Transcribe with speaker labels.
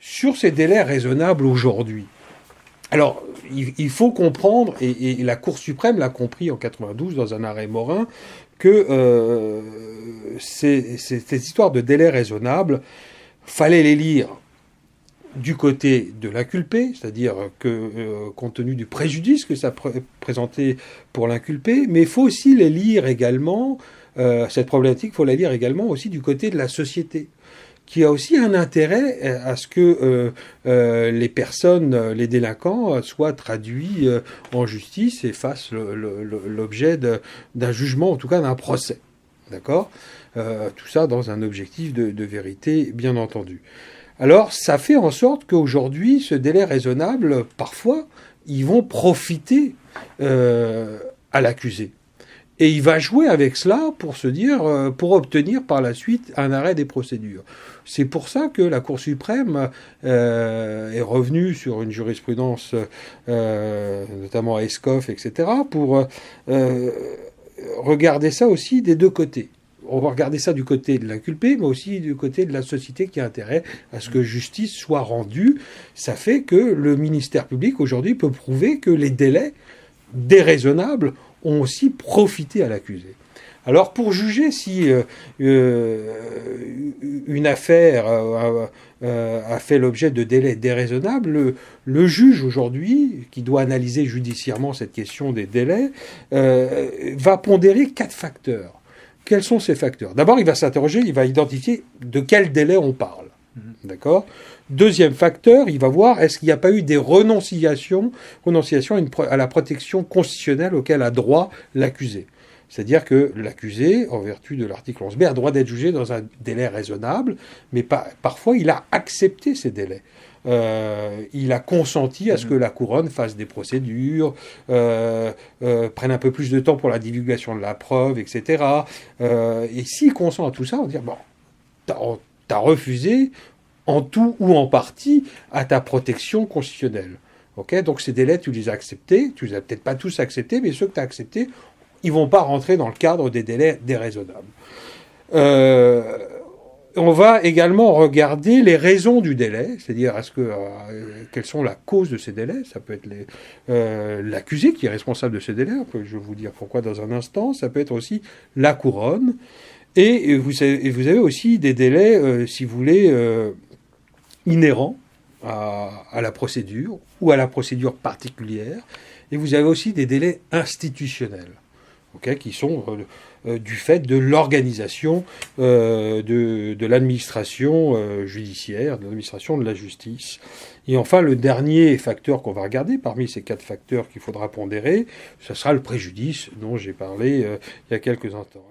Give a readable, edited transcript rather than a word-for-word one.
Speaker 1: sur ces délais raisonnables aujourd'hui. Alors, il faut comprendre, et la Cour suprême l'a compris en 92 dans un arrêt Morin, que ces histoires de délais raisonnables, fallait les lire du côté de l'inculpé, c'est-à-dire que compte tenu du préjudice que ça présentait pour l'inculpé, mais il faut aussi les lire également, cette problématique, il faut la lire également aussi du côté de la société, qui a aussi un intérêt à ce que les personnes, les délinquants, soient traduits en justice et fassent l'objet d'un jugement, en tout cas d'un procès. D'accord ? Tout ça dans un objectif de vérité, bien entendu. Alors, ça fait en sorte qu'aujourd'hui, ce délai raisonnable, parfois, ils vont profiter à l'accusé. Et il va jouer avec cela pour se dire, pour obtenir par la suite un arrêt des procédures. C'est pour ça que la Cour suprême est revenue sur une jurisprudence, notamment à Escoff, etc., pour regarder ça aussi des deux côtés. On va regarder ça du côté de l'inculpé, mais aussi du côté de la société qui a intérêt à ce que justice soit rendue. Ça fait que le ministère public, aujourd'hui, peut prouver que les délais déraisonnables ont aussi profité à l'accusé. Alors, pour juger si une affaire a fait l'objet de délais déraisonnables, le juge aujourd'hui, qui doit analyser judiciairement cette question des délais, va pondérer 4 facteurs. Quels sont ces facteurs ? D'abord, il va s'interroger, il va identifier de quel délai on parle. D'accord ? Deuxième facteur, il va voir est-ce qu'il n'y a pas eu des renonciations à la protection constitutionnelle auquel a droit l'accusé. C'est-à-dire que l'accusé, en vertu de l'article 11b, a droit d'être jugé dans un délai raisonnable, mais parfois il a accepté ces délais. Il a consenti à ce que la couronne fasse des procédures, prenne un peu plus de temps pour la divulgation de la preuve, etc. Et s'il consent à tout ça, on va dire, bon, t'as refusé en tout ou en partie à ta protection constitutionnelle. Okay, donc ces délais, tu les as acceptés, tu les as peut-être pas tous acceptés, mais ceux que tu as acceptés, ils vont pas rentrer dans le cadre des délais déraisonnables. On va également regarder les raisons du délai, c'est-à-dire quelles sont la cause de ces délais. Ça peut être l'accusé qui est responsable de ces délais, je vais vous dire pourquoi dans un instant. Ça peut être aussi la couronne. Et vous avez aussi des délais, si vous voulez, inhérents à la procédure ou à la procédure particulière. Et vous avez aussi des délais institutionnels, qui sont du fait de l'organisation de l'administration judiciaire, de l'administration de la justice. Et enfin, le dernier facteur qu'on va regarder, parmi ces 4 facteurs qu'il faudra pondérer, ce sera le préjudice dont j'ai parlé il y a quelques instants.